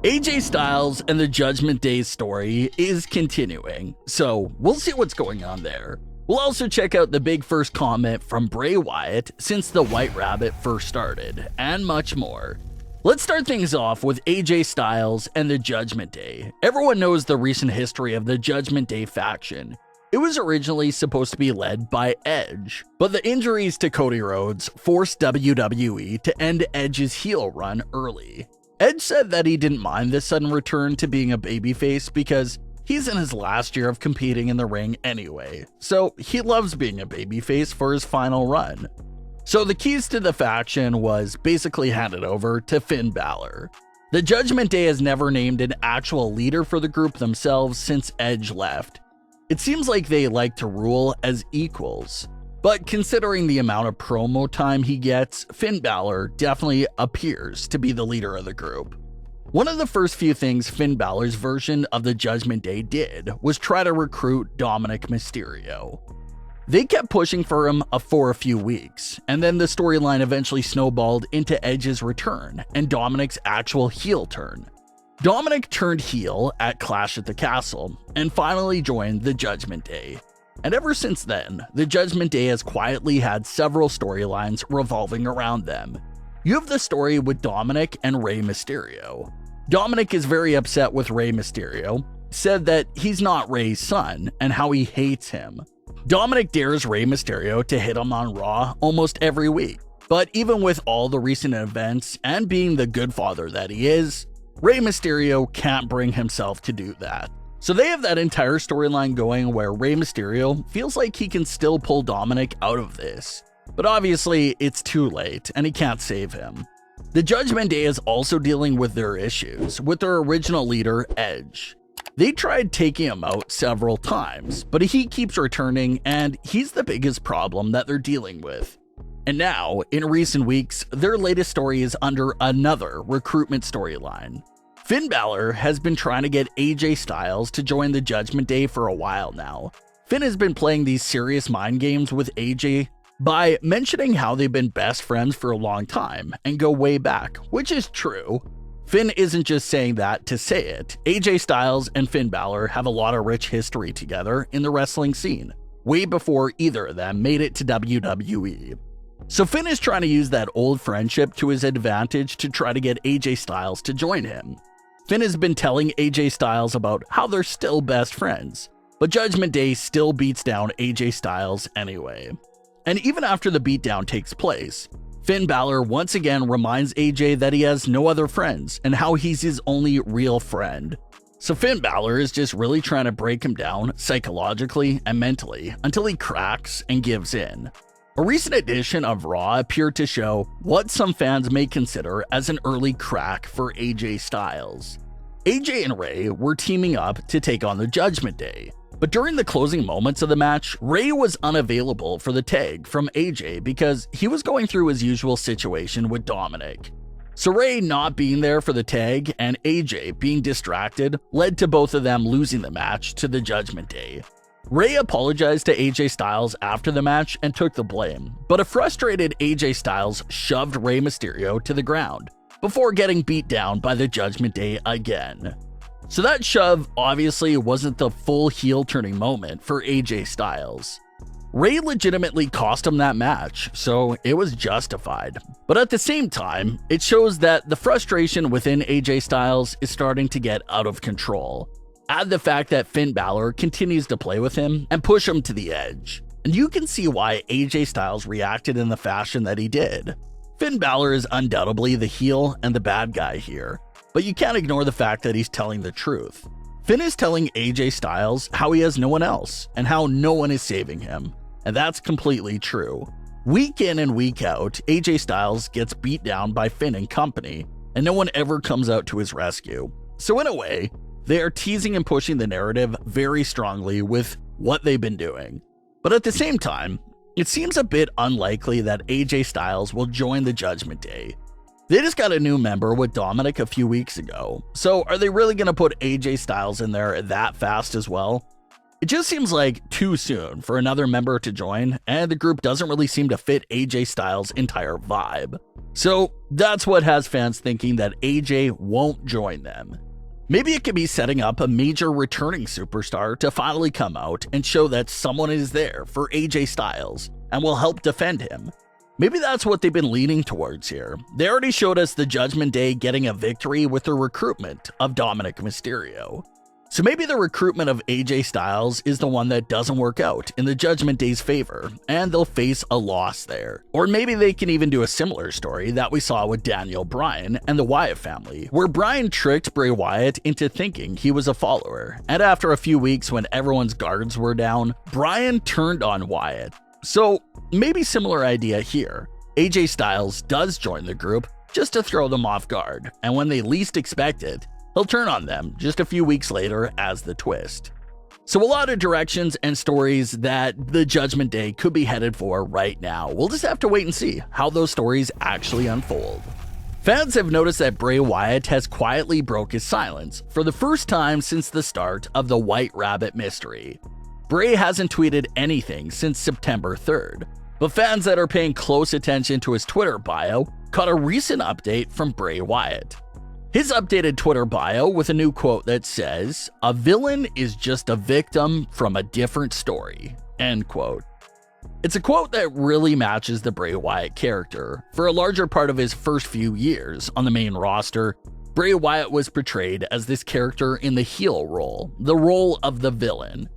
AJ Styles and the Judgment Day story is continuing, so we'll see what's going on there. We'll also check out the big first comment from Bray Wyatt since the White Rabbit first started, and much more. Let's start things off with AJ Styles and the Judgment Day. Everyone knows the recent history of the Judgment Day faction. It was originally supposed to be led by Edge, but the injuries to Cody Rhodes forced WWE to end Edge's heel run early. Edge said that he didn't mind this sudden return to being a babyface because he's in his last year of competing in the ring anyway, so he loves being a babyface for his final run. So the keys to the faction was basically handed over to Finn Balor. The Judgment Day has never named an actual leader for the group themselves since Edge left. It seems like they like to rule as equals. But considering the amount of promo time he gets, Finn Balor definitely appears to be the leader of the group. One of the first few things Finn Balor's version of the Judgment Day did was try to recruit Dominic Mysterio. They kept pushing for him for a few weeks, and then the storyline eventually snowballed into Edge's return and Dominic's actual heel turn. Dominic turned heel at Clash at the Castle and finally joined the Judgment Day. And ever since then, the Judgment Day has quietly had several storylines revolving around them. You have the story with Dominic and Rey Mysterio. Dominic is very upset with Rey Mysterio, said that he's not Rey's son and how he hates him. Dominic dares Rey Mysterio to hit him on Raw almost every week, but even with all the recent events and being the good father that he is, Rey Mysterio can't bring himself to do that. So they have that entire storyline going where Rey Mysterio feels like he can still pull Dominic out of this. But obviously, it's too late, and he can't save him. The Judgment Day is also dealing with their issues with their original leader, Edge. They tried taking him out several times, but he keeps returning, and he's the biggest problem that they're dealing with. And now, in recent weeks, their latest story is under another recruitment storyline. Finn Balor has been trying to get AJ Styles to join the Judgment Day for a while now. Finn has been playing these serious mind games with AJ by mentioning how they've been best friends for a long time and go way back, which is true. Finn isn't just saying that to say it. AJ Styles and Finn Balor have a lot of rich history together in the wrestling scene, way before either of them made it to WWE. So Finn is trying to use that old friendship to his advantage to try to get AJ Styles to join him. Finn has been telling AJ Styles about how they're still best friends, but Judgment Day still beats down AJ Styles anyway. And even after the beatdown takes place, Finn Balor once again reminds AJ that he has no other friends and how he's his only real friend. So Finn Balor is just really trying to break him down psychologically and mentally until he cracks and gives in. A recent edition of Raw appeared to show what some fans may consider as an early crack for AJ Styles. AJ and Rey were teaming up to take on the Judgment Day, but during the closing moments of the match, Rey was unavailable for the tag from AJ because he was going through his usual situation with Dominic. So Rey not being there for the tag and AJ being distracted led to both of them losing the match to the Judgment Day. Rey apologized to AJ Styles after the match and took the blame, but a frustrated AJ Styles shoved Rey Mysterio to the ground before getting beat down by the Judgment Day again. So that shove obviously wasn't the full heel turning moment for AJ Styles. Rey legitimately cost him that match, so it was justified. But at the same time, it shows that the frustration within AJ Styles is starting to get out of control. Add the fact that Finn Balor continues to play with him and push him to the edge, and you can see why AJ Styles reacted in the fashion that he did. Finn Balor is undoubtedly the heel and the bad guy here, but you can't ignore the fact that he's telling the truth. Finn is telling AJ Styles how he has no one else and how no one is saving him, and that's completely true. Week in and week out, AJ Styles gets beat down by Finn and company, and no one ever comes out to his rescue. So in a way, they are teasing and pushing the narrative very strongly with what they've been doing. But at the same time, it seems a bit unlikely that AJ Styles will join the Judgment Day. They just got a new member with Dominic a few weeks ago, so are they really going to put AJ Styles in there that fast as well? It just seems like too soon for another member to join, and the group doesn't really seem to fit AJ Styles' entire vibe. So that's what has fans thinking that AJ won't join them. Maybe it could be setting up a major returning superstar to finally come out and show that someone is there for AJ Styles and will help defend him. Maybe that's what they've been leaning towards here. They already showed us the Judgment Day getting a victory with the recruitment of Dominic Mysterio. So maybe the recruitment of AJ Styles is the one that doesn't work out in the Judgment Day's favor, and they'll face a loss there. Or maybe they can even do a similar story that we saw with Daniel Bryan and the Wyatt family, where Bryan tricked Bray Wyatt into thinking he was a follower, and after a few weeks when everyone's guards were down, Bryan turned on Wyatt. So maybe similar idea here. AJ Styles does join the group just to throw them off guard, and when they least expect it, he'll turn on them just a few weeks later as the twist. So a lot of directions and stories that the Judgment Day could be headed for right now. We'll just have to wait and see how those stories actually unfold. Fans have noticed that Bray Wyatt has quietly broke his silence for the first time since the start of the White Rabbit mystery. Bray hasn't tweeted anything since September 3rd, but fans that are paying close attention to his Twitter bio caught a recent update from Bray Wyatt. His updated Twitter bio with a new quote that says, "A villain is just a victim from a different story," end quote. It's a quote that really matches the Bray Wyatt character. For a larger part of his first few years on the main roster, Bray Wyatt was portrayed as this character in the heel role, the role of the villain.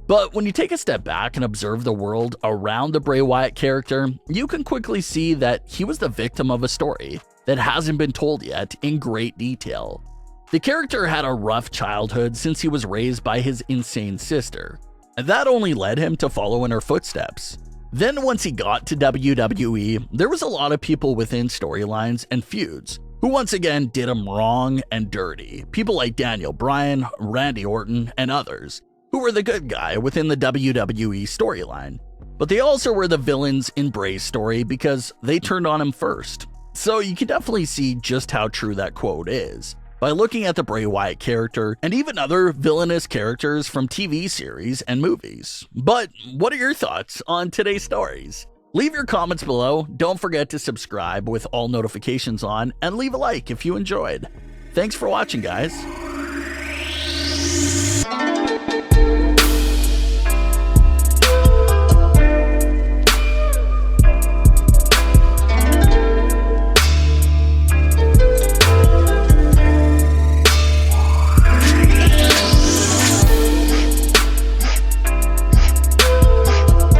But when you take a step back and observe the world around the Bray Wyatt character, you can quickly see that he was the victim of a story that hasn't been told yet in great detail. The character had a rough childhood since he was raised by his insane sister, and that only led him to follow in her footsteps. Then once he got to WWE, there was a lot of people within storylines and feuds who once again did him wrong and dirty. People like Daniel Bryan, Randy Orton, and others, who were the good guy within the WWE storyline. But they also were the villains in Bray's story because they turned on him first. So you can definitely see just how true that quote is by looking at the Bray Wyatt character and even other villainous characters from TV series and movies. But what are your thoughts on today's stories? Leave your comments below, don't forget to subscribe with all notifications on, and leave a like if you enjoyed. Thanks for watching, guys.